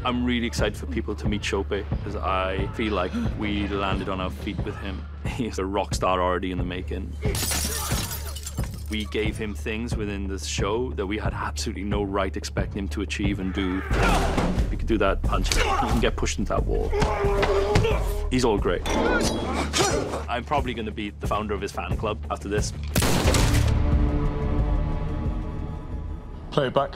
I'm really excited for people to meet Shope because I feel like we landed on our feet with him. He's a rock star already in the making. We gave him things within this show that we had absolutely no right expecting him to achieve and do. He could do that punch. He can get pushed into that wall. He's all great. I'm probably going to be the founder of his fan club after this. Play it back.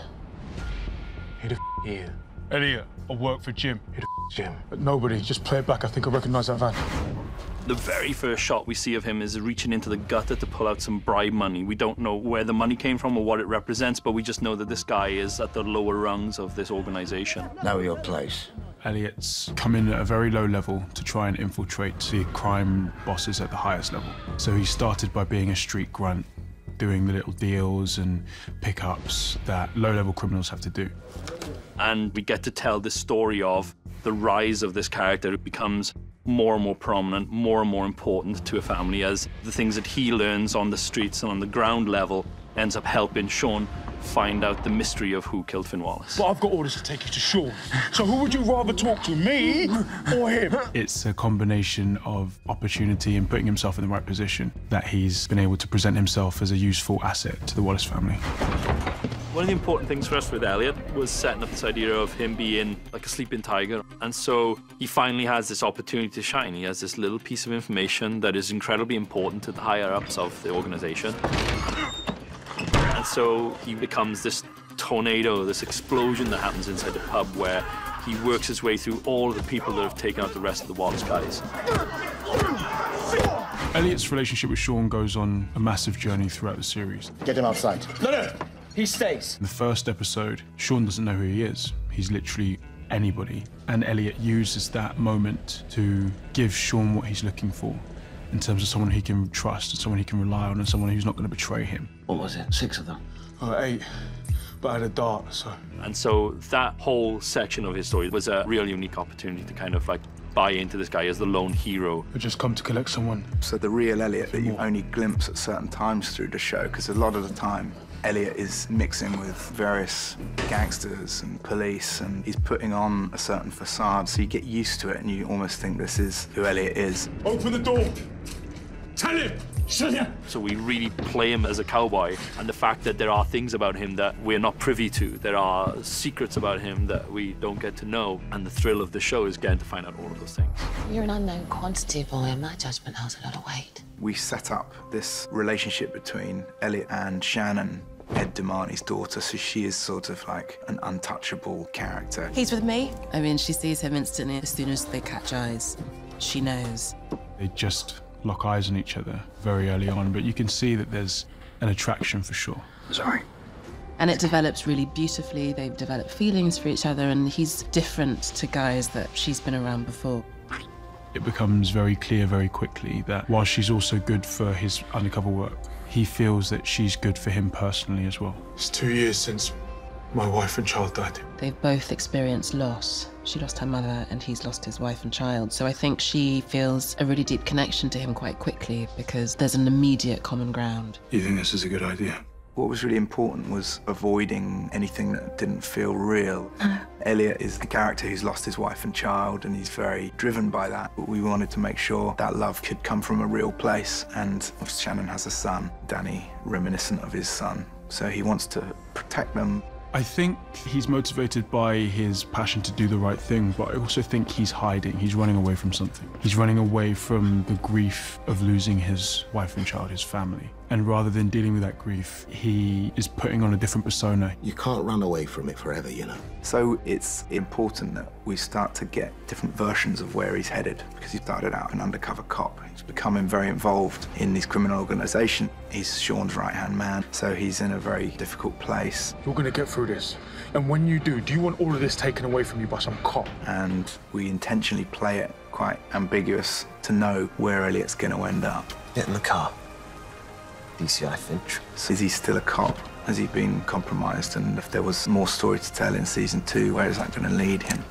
Who the are you? Elliot, I work for Jim. Who the Jim? But nobody, just play it back. I think I recognise that van. The very first shot we see of him is reaching into the gutter to pull out some bribe money. We don't know where the money came from or what it represents, but we just know that this guy is at the lower rungs of this organization. Know your place. Elliot's come in at a very low level to try and infiltrate the crime bosses at the highest level. So he started by being a street grunt, doing the little deals and pickups that low-level criminals have to do. And we get to tell the story of the rise of this character. It becomes more and more prominent, more and more important to a family as the things that he learns on the streets and on the ground level ends up helping Sean find out the mystery of who killed Finn Wallace. But I've got orders to take you to Sean. So who would you rather talk to, me or him? It's a combination of opportunity and putting himself in the right position that he's been able to present himself as a useful asset to the Wallace family. One of the important things for us with Elliot was setting up this idea of him being like a sleeping tiger. And so he finally has this opportunity to shine. He has this little piece of information that is incredibly important to the higher-ups of the organization. And so he becomes this tornado, this explosion that happens inside the pub where he works his way through all of the people that have taken out the rest of the Wallace guys. Elliot's relationship with Sean goes on a massive journey throughout the series. Get him outside. No, he stays. In the first episode, Sean doesn't know who he is. He's literally anybody. And Elliot uses that moment to give Sean what he's looking for in terms of someone he can trust, and someone he can rely on, and someone who's not going to betray him. What was it? 6 of them? 8, but I had a dart, so... And so that whole section of his story was a real unique opportunity to kind of like buy into this guy as the lone hero. I just come to collect someone. So the real Elliot that you only glimpse at certain times through the show, because a lot of the time Elliot is mixing with various gangsters and police, and he's putting on a certain facade, so you get used to it and you almost think this is who Elliot is. Open the door! Tell him! So we really play him as a cowboy, and the fact that there are things about him that we're not privy to, there are secrets about him that we don't get to know, and the thrill of the show is getting to find out all of those things. You're an unknown quantity, boy, and my judgment holds a lot of weight. We set up this relationship between Elliot and Shannon, Ed Damani's daughter, so she is sort of like an untouchable character. He's with me. I mean, she sees him instantly as soon as they catch eyes. She knows. They just lock eyes on each other very early on, but you can see that there's an attraction for sure. Sorry. And it develops really beautifully. They've developed feelings for each other, and he's different to guys that she's been around before. It becomes very clear very quickly that while she's also good for his undercover work, he feels that she's good for him personally as well. It's 2 years since my wife and child died. They've both experienced loss. She lost her mother and he's lost his wife and child. So I think she feels a really deep connection to him quite quickly because there's an immediate common ground. You think this is a good idea? What was really important was avoiding anything that didn't feel real. Elliot is a character who's lost his wife and child, and he's very driven by that. But we wanted to make sure that love could come from a real place. And Shannon has a son, Danny, reminiscent of his son. So he wants to protect them. I think he's motivated by his passion to do the right thing, but I also think he's hiding. He's running away from something. He's running away from the grief of losing his wife and child, his family. And rather than dealing with that grief, he is putting on a different persona. You can't run away from it forever, you know. So it's important that we start to get different versions of where he's headed, because he started out an undercover cop. He's becoming very involved in this criminal organization. He's Sean's right-hand man, so he's in a very difficult place. You're gonna get through this. And when you do you want all of this taken away from you by some cop? And we intentionally play it quite ambiguous to know where Elliot's gonna end up. Get in the car. DCI Finch. So is he still a cop? Has he been compromised? And if there was more story to tell in season 2, where is that going to lead him?